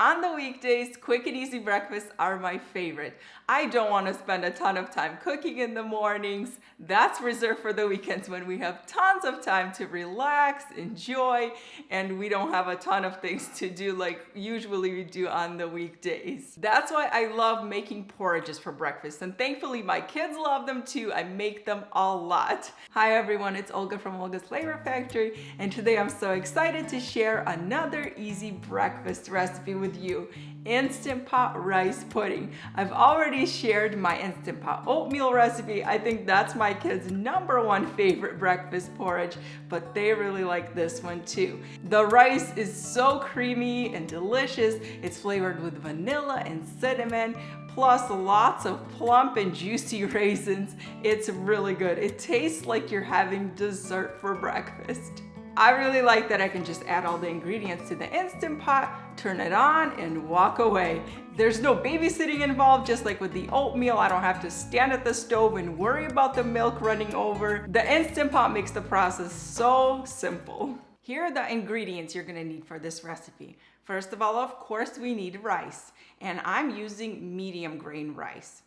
On the weekdays, quick and easy breakfasts are my favorite. I don't want to spend a ton of time cooking in the mornings. That's reserved for the weekends when we have tons of time to relax, enjoy, and we don't have a ton of things to do like usually we do on the weekdays. That's why I love making porridges for breakfast, and thankfully my kids love them too. I make them a lot. Hi everyone, it's Olga from Olga's Flavor Factory, and today I'm so excited to share another easy breakfast recipe with you. Instant Pot rice pudding. I've already shared my Instant Pot oatmeal recipe. I think that's my kids' #1 favorite breakfast porridge, but they really like this one too. The rice is so creamy and delicious. It's flavored with vanilla and cinnamon, plus lots of plump and juicy raisins. It's really good. It tastes like you're having dessert for breakfast. I really like that I can just add all the ingredients to the Instant Pot, turn it on, and walk away. There's no babysitting involved, just like with the oatmeal. I don't have to stand at the stove and worry about the milk running over. The Instant Pot makes the process so simple. Here are the ingredients you're gonna need for this recipe. First of all, of course, we need rice, and I'm using medium grain rice.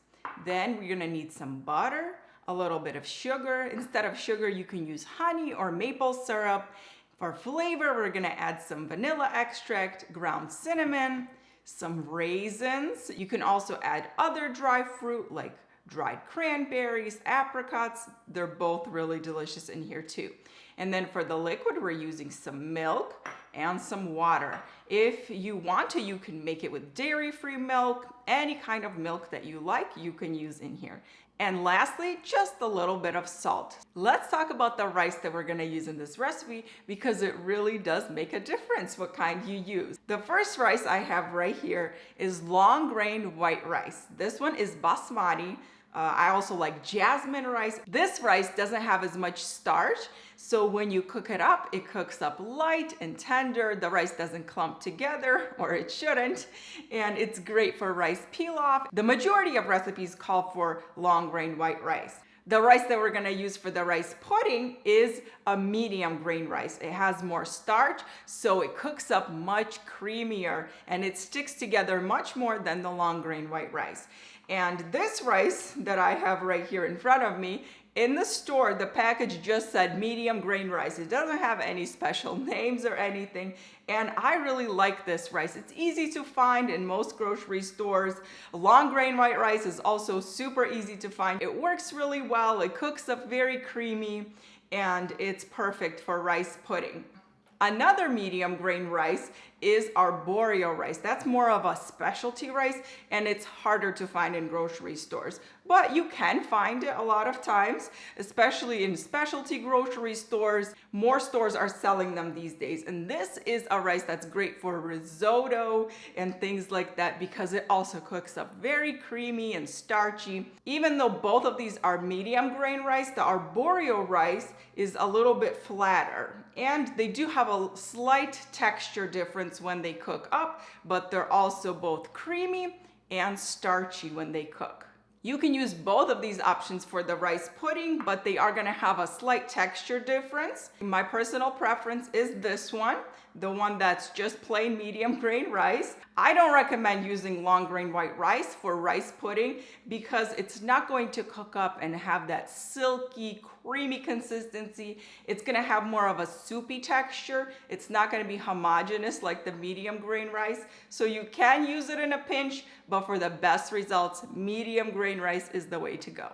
Then we're gonna need some butter, a little bit of sugar. Instead of sugar, you can use honey or maple syrup. For flavor, we're gonna add some vanilla extract, ground cinnamon, some raisins. You can also add other dry fruit like dried cranberries, apricots. They're both really delicious in here too. And then for the liquid, we're using some milk and some water. If you want to, you can make it with dairy-free milk. Any kind of milk that you like, you can use in here. And lastly, just a little bit of salt. Let's talk about the rice that we're gonna use in this recipe, because it really does make a difference what kind you use. The first rice I have right here is long grain white rice. This one is basmati. I also like jasmine rice. This rice doesn't have as much starch, so when you cook it up, it cooks up light and tender. The rice doesn't clump together, or it shouldn't, and it's great for rice pilaf. The majority of recipes call for long grain white rice. The rice that we're gonna use for the rice pudding is a medium grain rice. It has more starch, so it cooks up much creamier, and it sticks together much more than the long grain white rice. And this rice that I have right here in front of me, in the store, the package just said medium grain rice. It doesn't have any special names or anything. And I really like this rice. It's easy to find in most grocery stores. Long grain white rice is also super easy to find. It works really well. It cooks up very creamy, and it's perfect for rice pudding. Another medium grain rice is arborio rice. That's more of a specialty rice, and it's harder to find in grocery stores. But you can find it a lot of times, especially in specialty grocery stores. More stores are selling them these days. And this is a rice that's great for risotto and things like that, because it also cooks up very creamy and starchy. Even though both of these are medium grain rice, the arborio rice is a little bit flatter. And they do have a slight texture difference when they cook up, but they're also both creamy and starchy when they cook. You can use both of these options for the rice pudding, but they are gonna have a slight texture difference. My personal preference is this one, the one that's just plain medium grain rice. I don't recommend using long grain white rice for rice pudding, because it's not going to cook up and have that silky, creamy consistency. It's gonna have more of a soupy texture. It's not gonna be homogeneous like the medium grain rice. So you can use it in a pinch, but for the best results, medium grain rice is the way to go.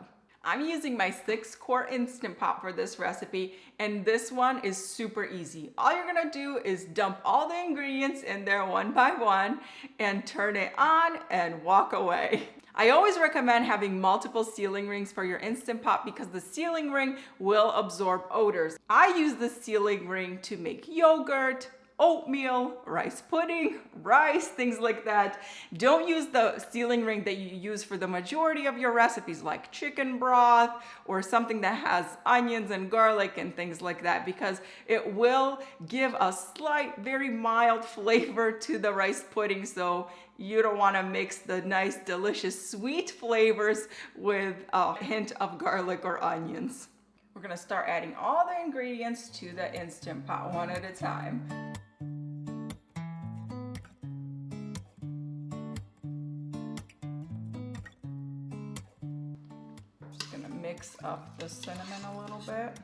I'm using my 6-quart Instant Pot for this recipe, and this one is super easy. All you're gonna do is dump all the ingredients in there one by one and turn it on and walk away. I always recommend having multiple sealing rings for your Instant Pot, because the sealing ring will absorb odors. I use the sealing ring to make yogurt, oatmeal, rice pudding, rice, things like that. Don't use the sealing ring that you use for the majority of your recipes, like chicken broth or something that has onions and garlic and things like that, because it will give a slight, very mild flavor to the rice pudding. So you don't want to mix the nice, delicious, sweet flavors with a hint of garlic or onions. We're gonna start adding all the ingredients to the Instant Pot one at a time. mix up the cinnamon a little bit.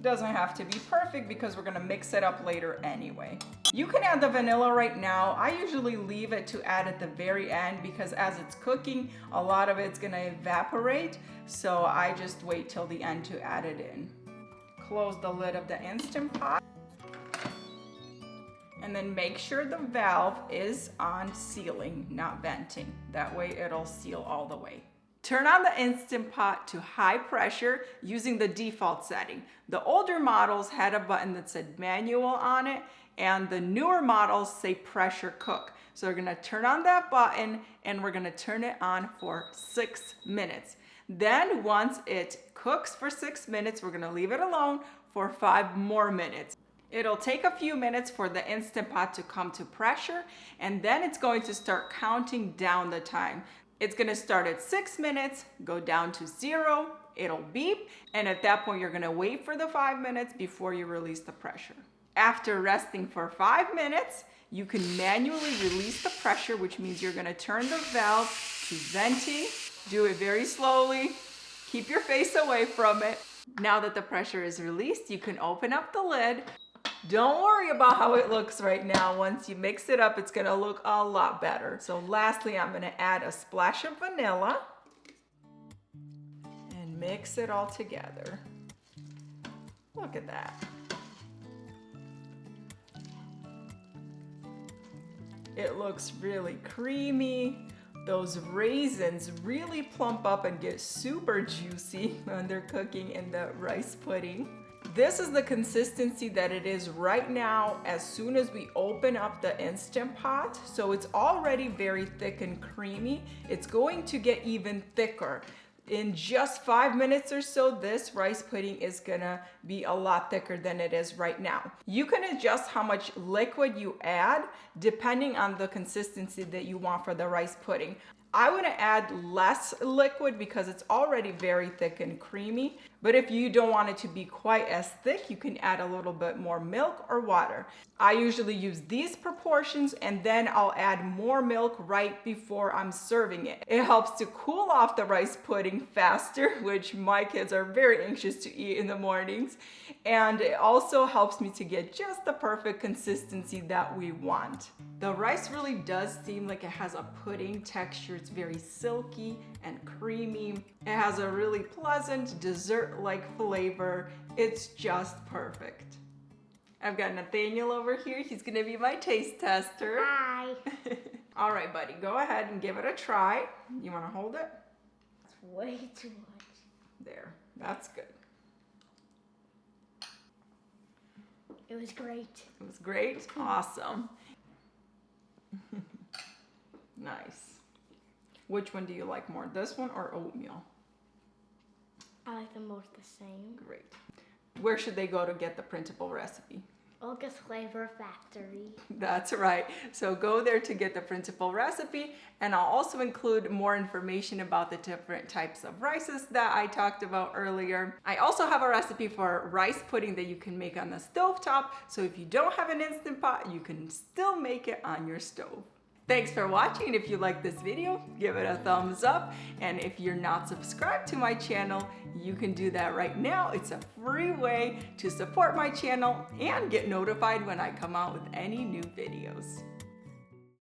Doesn't have to be perfect because we're gonna mix it up later anyway. You can add the vanilla right now. I usually leave it to add at the very end because as it's cooking, a lot of it's gonna evaporate. So I just wait till the end to add it in. Close the lid of the Instant Pot. And then make sure the valve is on sealing, not venting. That way it'll seal all the way. Turn on the Instant Pot to high pressure using the default setting. The older models had a button that said manual on it, and the newer models say pressure cook. So we're gonna turn on that button and we're gonna turn it on for 6 minutes. Then once it cooks for 6 minutes, we're gonna leave it alone for 5 more minutes. It'll take a few minutes for the Instant Pot to come to pressure, and then it's going to start counting down the time. It's gonna start at 6 minutes, go down to 0, it'll beep, and at that point you're gonna wait for the 5 minutes before you release the pressure. After resting for 5 minutes, you can manually release the pressure, which means you're gonna turn the valve to venting. Do it very slowly, keep your face away from it. Now that the pressure is released, you can open up the lid. Don't worry about how it looks right now. Once you mix it up, it's gonna look a lot better. So lastly, I'm gonna add a splash of vanilla and mix it all together. Look at that. It looks really creamy. Those raisins really plump up and get super juicy when they're cooking in the rice pudding. This is the consistency that it is right now as soon as we open up the Instant Pot. So it's already very thick and creamy. It's going to get even thicker. In just 5 minutes or so, this rice pudding is gonna be a lot thicker than it is right now. You can adjust how much liquid you add depending on the consistency that you want for the rice pudding. I would add less liquid because it's already very thick and creamy. But if you don't want it to be quite as thick, you can add a little bit more milk or water. I usually use these proportions and then I'll add more milk right before I'm serving it. It helps to cool off the rice pudding faster, which my kids are very anxious to eat in the mornings. And it also helps me to get just the perfect consistency that we want. The rice really does seem like it has a pudding texture. It's very silky and creamy. It has a really pleasant dessert-like flavor. It's just perfect. I've got Nathaniel over here. He's gonna be my taste tester. Hi. All right, buddy, go ahead and give it a try. You wanna hold it? That's way too much. There, that's good. It was great. It was great, awesome. Nice. Which one do you like more, this one or oatmeal? I like them both the same. Great. Where should they go to get the printable recipe? Olga's Flavor Factory. That's right. So go there to get the printable recipe, and I'll also include more information about the different types of rices that I talked about earlier. I also have a recipe for rice pudding that you can make on the stovetop, so if you don't have an Instant Pot, you can still make it on your stove. Thanks for watching. If you like this video, give it a thumbs up. And if you're not subscribed to my channel, you can do that right now. It's a free way to support my channel and get notified when I come out with any new videos.